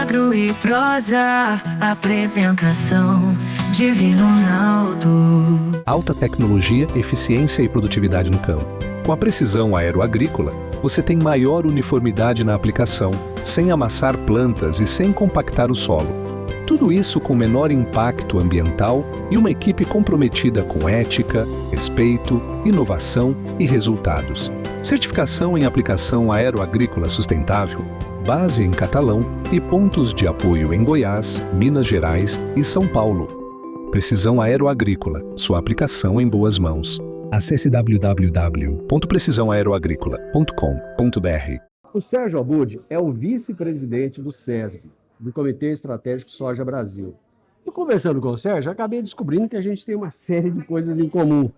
Agro e prosa, apresentação Divino Ronaldo. Alta tecnologia, eficiência e produtividade no campo. Com a precisão aeroagrícola, você tem maior uniformidade na aplicação, sem amassar plantas e sem compactar o solo. Tudo isso com menor impacto ambiental e uma equipe comprometida com ética, respeito, inovação e resultados. Certificação em aplicação aeroagrícola sustentável, base em Catalão e pontos de apoio em Goiás, Minas Gerais e São Paulo. Precisão Aeroagrícola, sua aplicação em boas mãos. Acesse www.precisãoaeroagrícola.com.br. O Sérgio Abud é o vice-presidente do SESB, do Comitê Estratégico Soja Brasil. E conversando com o Sérgio, acabei descobrindo que a gente tem uma série de coisas em comum.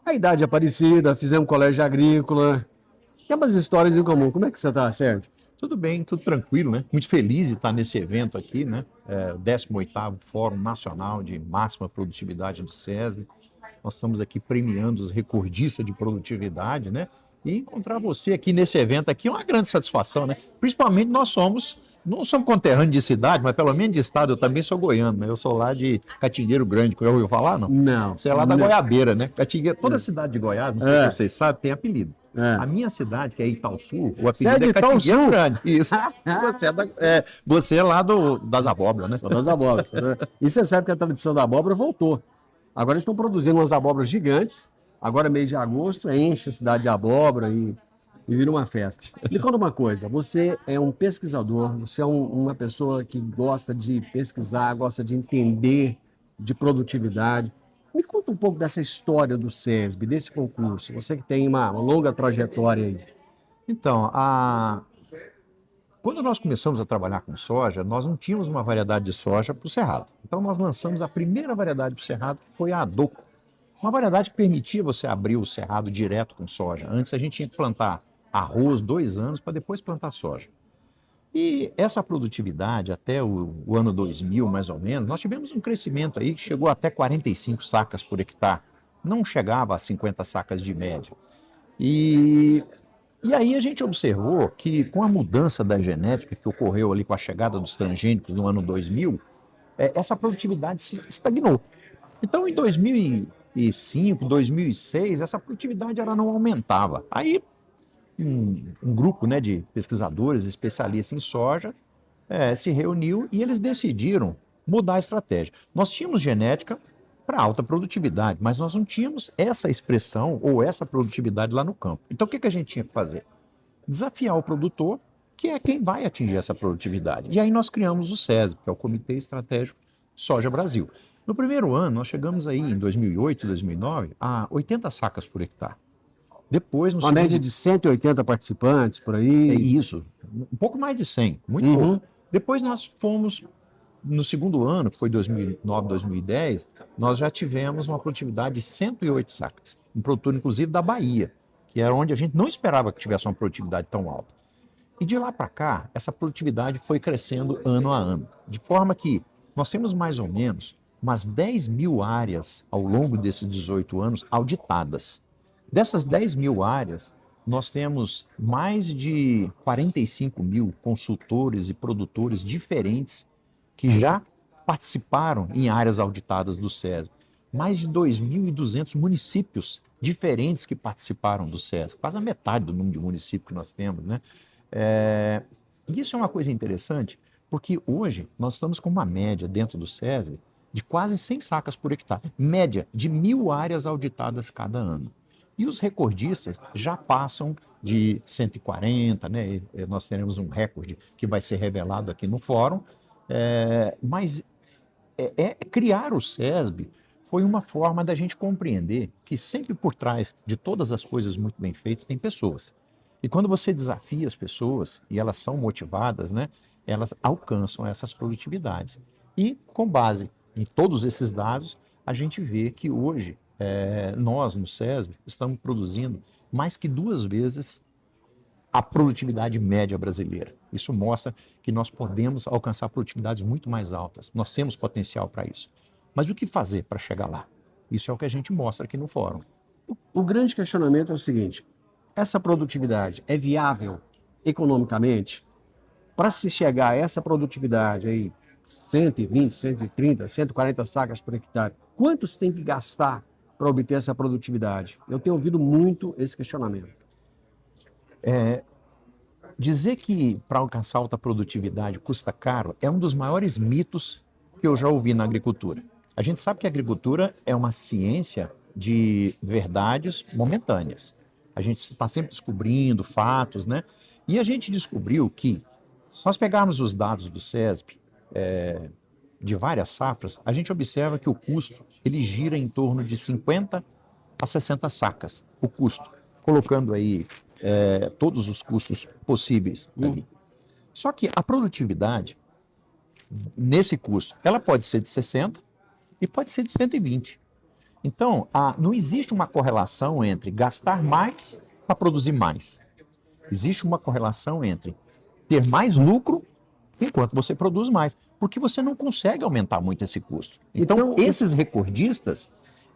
A idade é parecida, fizemos colégio agrícola, temos histórias em comum. Como é que você está, Sérgio? Tudo bem, tudo tranquilo, né? Muito feliz de estar nesse evento aqui, né? O 18º Fórum Nacional de Máxima Produtividade do SESB. Nós estamos aqui premiando os recordistas de produtividade, né? E encontrar você aqui nesse evento aqui é uma grande satisfação, né? Principalmente não somos conterrâneos de cidade, mas pelo menos de estado, eu também sou goiano, né? Eu sou lá de Catingueiro Grande, já ouviu falar, não? Não. Você é lá da Goiabeira, né? Catingueiro, toda cidade de Goiás, não sei se vocês sabem, tem apelido. A minha cidade, que é Itaúsul, o apelido é Catingueiro Grande. Isso. Você é lá das abóboras, né? Das abóboras. Né? E você sabe que a tradição da abóbora voltou. Agora eles estão produzindo umas abóboras gigantes. Agora, mês de agosto, enche a cidade de abóbora e vira uma festa. Me conta uma coisa, você é um pesquisador, você é uma pessoa que gosta de pesquisar, gosta de entender de produtividade. Me conta um pouco dessa história do SESB, desse concurso. Você que tem uma longa trajetória aí. Então, quando nós começamos a trabalhar com soja, nós não tínhamos uma variedade de soja para o Cerrado. Então, nós lançamos a primeira variedade para o Cerrado, que foi a Adoco. Uma variedade que permitia você abrir o Cerrado direto com soja. Antes, a gente tinha que plantar arroz 2 anos para depois plantar soja. E essa produtividade, até o ano 2000, mais ou menos, nós tivemos um crescimento aí que chegou até 45 sacas por hectare. Não chegava a 50 sacas de média. E aí a gente observou que com a mudança da genética que ocorreu ali com a chegada dos transgênicos no ano 2000, essa produtividade se estagnou. Então, em 2005, 2006, essa produtividade ela não aumentava. Aí, um grupo, né, de pesquisadores, especialistas em soja, se reuniu e eles decidiram mudar a estratégia. Nós tínhamos genética para alta produtividade, mas nós não tínhamos essa expressão ou essa produtividade lá no campo. Então, o que a gente tinha que fazer? Desafiar o produtor, que é quem vai atingir essa produtividade. E aí nós criamos o SESB, que é o Comitê Estratégico Soja Brasil. No primeiro ano, nós chegamos aí, em 2008, 2009, a 80 sacas por hectare. Depois, uma média de 180 participantes, por aí. É isso, um pouco mais de 100, muito pouco. Depois nós fomos, no segundo ano, que foi 2009, 2010, nós já tivemos uma produtividade de 108 sacas. Um produtor, inclusive, da Bahia, que era onde a gente não esperava que tivesse uma produtividade tão alta. E de lá para cá, essa produtividade foi crescendo ano a ano, de forma que nós temos mais ou menos umas 10 mil áreas ao longo desses 18 anos auditadas. Dessas 10 mil áreas, nós temos mais de 45 mil consultores e produtores diferentes que já participaram em áreas auditadas do SESB. Mais de 2.200 municípios diferentes que participaram do SESB, quase a metade do número de municípios que nós temos, né? E isso é uma coisa interessante, porque hoje nós estamos com uma média dentro do SESB de quase 100 sacas por hectare, média de 1.000 áreas auditadas cada ano. E os recordistas já passam de 140, né? Nós teremos um recorde que vai ser revelado aqui no fórum, mas criar o SESB foi uma forma da gente compreender que sempre por trás de todas as coisas muito bem feitas tem pessoas. E quando você desafia as pessoas e elas são motivadas, né? Elas alcançam essas produtividades. E com base em todos esses dados, a gente vê que hoje nós, no SESB, estamos produzindo mais que 2 vezes a produtividade média brasileira. Isso mostra que nós podemos alcançar produtividades muito mais altas. Nós temos potencial para isso. Mas o que fazer para chegar lá? Isso é o que a gente mostra aqui no fórum. O grande questionamento é o seguinte: essa produtividade é viável economicamente? para se chegar a essa produtividade aí, 120, 130, 140 sacas por hectare, quanto se tem que gastar para obter essa produtividade? Eu tenho ouvido muito esse questionamento. Dizer que para alcançar alta produtividade custa caro é um dos maiores mitos que eu já ouvi na agricultura. A gente sabe que a agricultura é uma ciência de verdades momentâneas. A gente está sempre descobrindo fatos, né? E a gente descobriu que, se nós pegarmos os dados do SESB, de várias safras, a gente observa que o custo ele gira em torno de 50 a 60 sacas, o custo, colocando aí todos os custos possíveis ali. Só que a produtividade, nesse custo, ela pode ser de 60 e pode ser de 120. Então, não existe uma correlação entre gastar mais para produzir mais. Existe uma correlação entre ter mais lucro enquanto você produz mais, porque você não consegue aumentar muito esse custo. Então esses recordistas,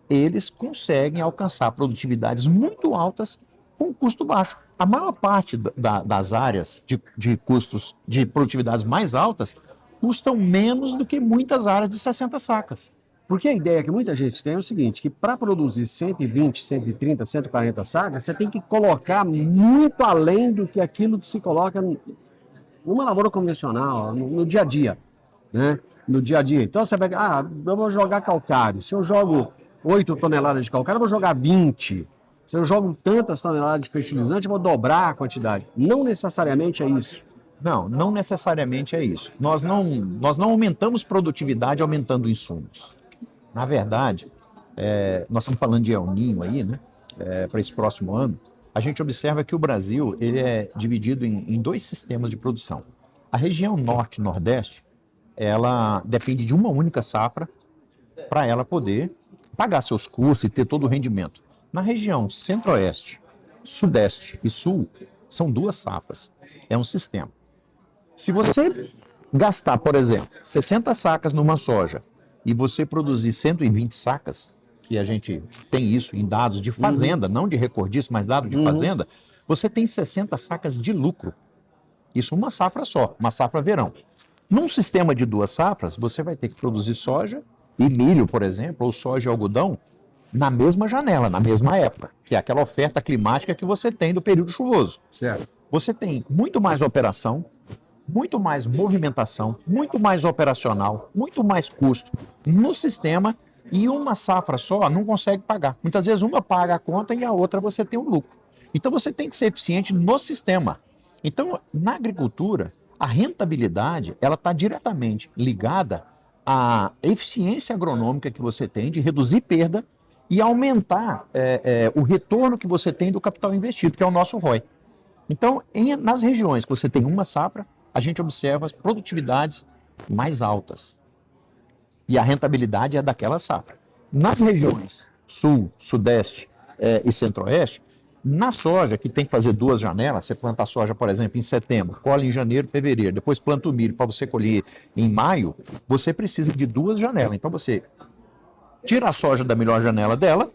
eles conseguem alcançar produtividades muito altas com custo baixo. A maior parte das áreas de custos de produtividades mais altas custam menos do que muitas áreas de 60 sacas. Porque a ideia que muita gente tem é o seguinte, que para produzir 120, 130, 140 sacas, você tem que colocar muito além do que aquilo que se coloca numa lavoura convencional, no dia a dia, né? No dia a dia. Então você vai, eu vou jogar calcário. Se eu jogo 8 toneladas de calcário, eu vou jogar 20. Se eu jogo tantas toneladas de fertilizante, eu vou dobrar a quantidade. Não necessariamente é isso. Não necessariamente é isso. Nós não aumentamos produtividade aumentando insumos. Na verdade, nós estamos falando de El Niño aí, né? Para esse próximo ano, a gente observa que o Brasil ele é dividido em dois sistemas de produção. A região norte e nordeste, ela depende de uma única safra para ela poder pagar seus custos e ter todo o rendimento. Na região centro-oeste, sudeste e sul, são duas safras. É um sistema. Se você gastar, por exemplo, 60 sacas numa soja e você produzir 120 sacas, que a gente tem isso em dados de fazenda, não de recordista, mas dados de fazenda, você tem 60 sacas de lucro. Isso uma safra só, uma safra verão. Num sistema de duas safras, você vai ter que produzir soja e milho, por exemplo, ou soja e algodão, na mesma janela, na mesma época, que é aquela oferta climática que você tem do período chuvoso. Certo. Você tem muito mais operação, muito mais movimentação, muito mais operacional, muito mais custo no sistema e uma safra só não consegue pagar. Muitas vezes uma paga a conta e a outra você tem um lucro. Então você tem que ser eficiente no sistema. Então, na agricultura, a rentabilidade ela está diretamente ligada à eficiência agronômica que você tem de reduzir perda e aumentar o retorno que você tem do capital investido, que é o nosso ROI. Então, nas regiões que você tem uma safra, a gente observa as produtividades mais altas. E a rentabilidade é daquela safra. Nas regiões sul, sudeste e centro-oeste, na soja, que tem que fazer duas janelas, você planta a soja, por exemplo, em setembro, colhe em janeiro, fevereiro, depois planta o milho para você colher em maio, você precisa de duas janelas. Então você tira a soja da melhor janela dela,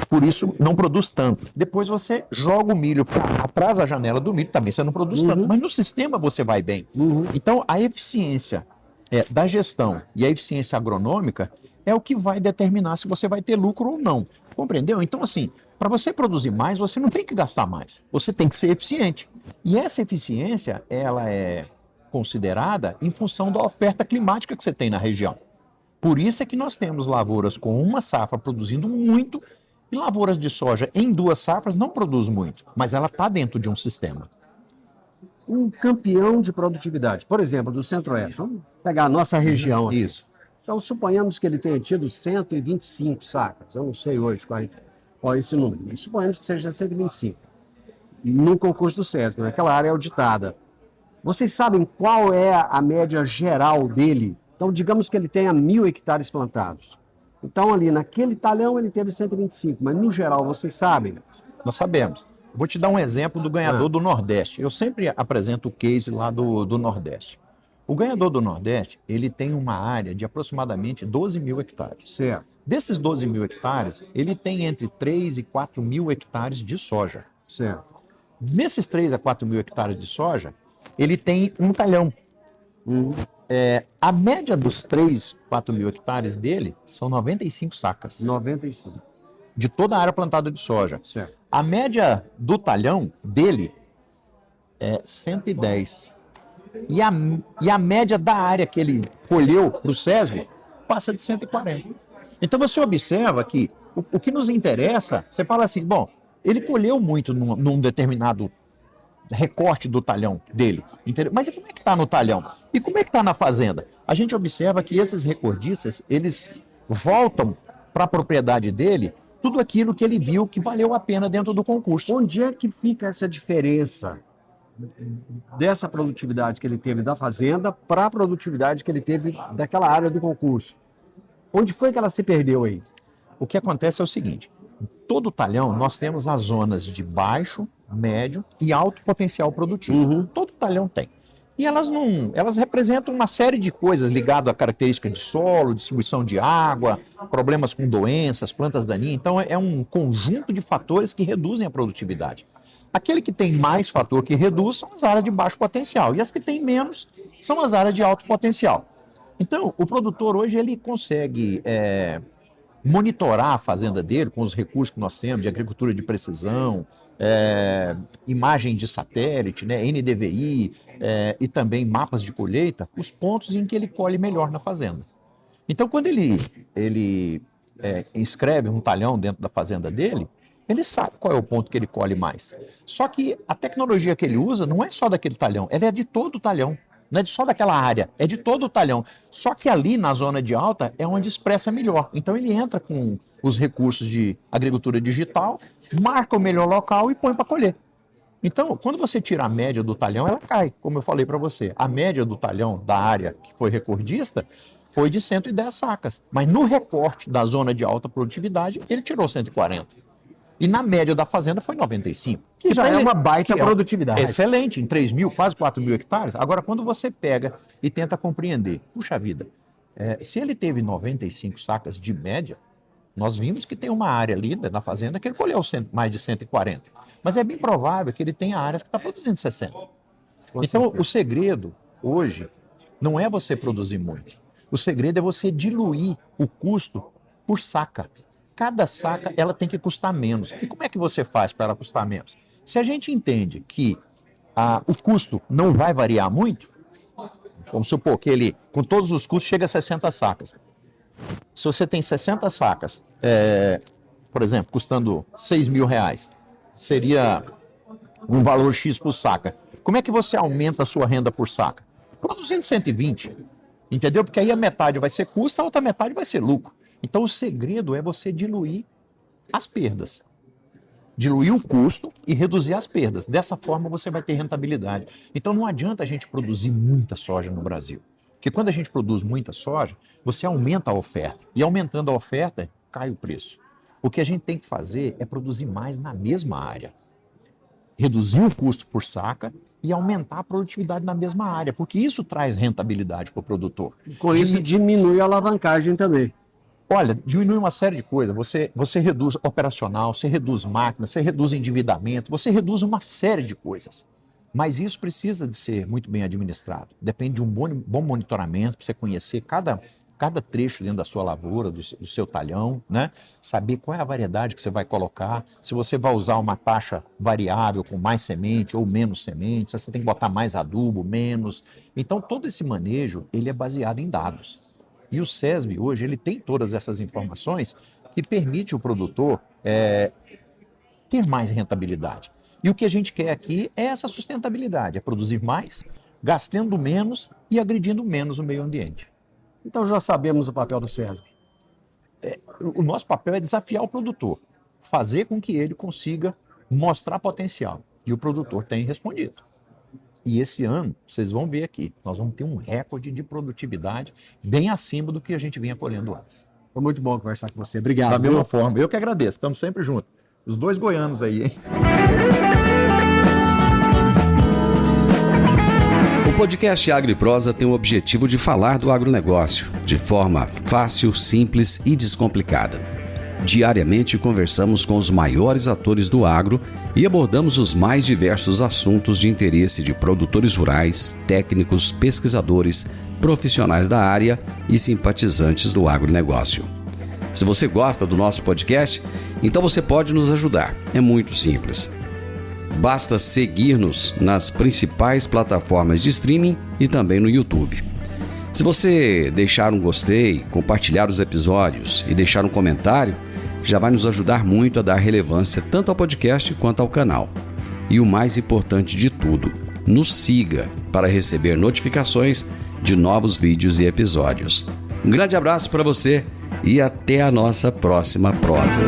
por isso não produz tanto. Depois você joga o milho atrás da janela do milho, também você não produz tanto. Mas no sistema você vai bem. Então a eficiência da gestão e a eficiência agronômica é o que vai determinar se você vai ter lucro ou não. Compreendeu? Então assim, para você produzir mais, você não tem que gastar mais. Você tem que ser eficiente. E essa eficiência, ela é considerada em função da oferta climática que você tem na região. Por isso é que nós temos lavouras com uma safra produzindo muito e lavouras de soja em duas safras não produz muito, mas ela está dentro de um sistema. Um campeão de produtividade, por exemplo, do Centro-Oeste. Vamos pegar a nossa região aqui. Isso. Então, suponhamos que ele tenha tido 125 sacas. Eu não sei hoje qual é esse número. Mas suponhamos que seja 125. No concurso do SESB, naquela área auditada. Vocês sabem qual é a média geral dele? Então, digamos que ele tenha 1.000 hectares plantados. Então, ali naquele talhão ele teve 125, mas no geral, vocês sabem? Nós sabemos. Vou te dar um exemplo do ganhador do Nordeste. Eu sempre apresento o case lá do Nordeste. O ganhador do Nordeste, ele tem uma área de aproximadamente 12.000 hectares. Certo. Desses 12.000 hectares, ele tem entre 3 e 4.000 hectares de soja. Certo. Nesses 3 a 4.000 hectares de soja, ele tem um talhão. A média dos 3, 4 mil hectares dele são 95 sacas. 95. De toda a área plantada de soja. Certo. A média do talhão dele é 110. E a média da área que ele colheu para o SESB passa de 140. Então você observa que o que nos interessa, você fala assim, bom, ele colheu muito num determinado recorte do talhão dele, entendeu? Mas e como é que está no talhão? E como é que está na fazenda? A gente observa que esses recordistas, eles voltam para a propriedade dele tudo aquilo que ele viu que valeu a pena dentro do concurso. Onde é que fica essa diferença dessa produtividade que ele teve da fazenda para a produtividade que ele teve daquela área do concurso? Onde foi que ela se perdeu aí? O que acontece é o seguinte, todo talhão nós temos as zonas de baixo, médio e alto potencial produtivo. Todo talhão tem. E elas representam uma série de coisas ligadas à característica de solo, distribuição de água, problemas com doenças, plantas daninhas. Então é um conjunto de fatores que reduzem a produtividade. Aquele que tem mais fator que reduz são as áreas de baixo potencial e as que têm menos são as áreas de alto potencial. Então o produtor hoje ele consegue monitorar a fazenda dele com os recursos que nós temos de agricultura de precisão, imagem de satélite, né, NDVI e também mapas de colheita, os pontos em que ele colhe melhor na fazenda. Então, quando ele inscreve um talhão dentro da fazenda dele, ele sabe qual é o ponto que ele colhe mais. Só que a tecnologia que ele usa não é só daquele talhão, ela é de todo o talhão. Não é só daquela área, é de todo o talhão. Só que ali na zona de alta é onde expressa melhor. Então ele entra com os recursos de agricultura digital, marca o melhor local e põe para colher. Então, quando você tira a média do talhão, ela cai, como eu falei para você. A média do talhão da área que foi recordista foi de 110 sacas. Mas no recorte da zona de alta produtividade, ele tirou 140. E na média da fazenda foi 95. Que já é uma baita produtividade. Excelente, em 3 mil, quase 4 mil hectares. Agora, quando você pega e tenta compreender, puxa vida, se ele teve 95 sacas de média, nós vimos que tem uma área ali na fazenda que ele colheu mais de 140. Mas é bem provável que ele tenha áreas que está produzindo 60. Então, o segredo hoje não é você produzir muito. O segredo é você diluir o custo por saca. Cada saca ela tem que custar menos. E como é que você faz para ela custar menos? Se a gente entende que o custo não vai variar muito, vamos supor que ele, com todos os custos, chega a 60 sacas. Se você tem 60 sacas, por exemplo, custando R$6.000, seria um valor X por saca. Como é que você aumenta a sua renda por saca? Produzindo 120, entendeu? Porque aí a metade vai ser custo, a outra metade vai ser lucro. Então o segredo é você diluir as perdas. Diluir o custo e reduzir as perdas. Dessa forma você vai ter rentabilidade. Então não adianta a gente produzir muita soja no Brasil. Porque quando a gente produz muita soja, você aumenta a oferta. E aumentando a oferta, cai o preço. O que a gente tem que fazer é produzir mais na mesma área. Reduzir o custo por saca e aumentar a produtividade na mesma área. Porque isso traz rentabilidade para o produtor. Com isso diminui a alavancagem também. Olha, diminui uma série de coisas. Você reduz operacional, você reduz máquina, você reduz endividamento, você reduz uma série de coisas. Mas isso precisa de ser muito bem administrado. Depende de um bom monitoramento para você conhecer cada trecho dentro da sua lavoura, do seu talhão, né? Saber qual é a variedade que você vai colocar, se você vai usar uma taxa variável com mais semente ou menos semente, se você tem que botar mais adubo, menos. Então todo esse manejo ele é baseado em dados. E o SESB hoje ele tem todas essas informações que permite o produtor ter mais rentabilidade. E o que a gente quer aqui é essa sustentabilidade, é produzir mais, gastando menos e agredindo menos o meio ambiente. Então já sabemos o papel do SESB. O nosso papel é desafiar o produtor, fazer com que ele consiga mostrar potencial. E o produtor tem respondido. E esse ano, vocês vão ver aqui, nós vamos ter um recorde de produtividade bem acima do que a gente vinha colhendo antes. Foi muito bom conversar com você. Obrigado. Da mesma forma, eu que agradeço, estamos sempre juntos. Os dois goianos aí, hein? O podcast Agro e Prosa tem o objetivo de falar do agronegócio de forma fácil, simples e descomplicada. Diariamente conversamos com os maiores atores do agro e abordamos os mais diversos assuntos de interesse de produtores rurais, técnicos, pesquisadores, profissionais da área e simpatizantes do agronegócio. Se você gosta do nosso podcast, então você pode nos ajudar. É muito simples. Basta seguir-nos nas principais plataformas de streaming e também no YouTube. Se você deixar um gostei, compartilhar os episódios e deixar um comentário, já vai nos ajudar muito a dar relevância tanto ao podcast quanto ao canal. E o mais importante de tudo, nos siga para receber notificações de novos vídeos e episódios. Um grande abraço para você e até a nossa próxima prosa.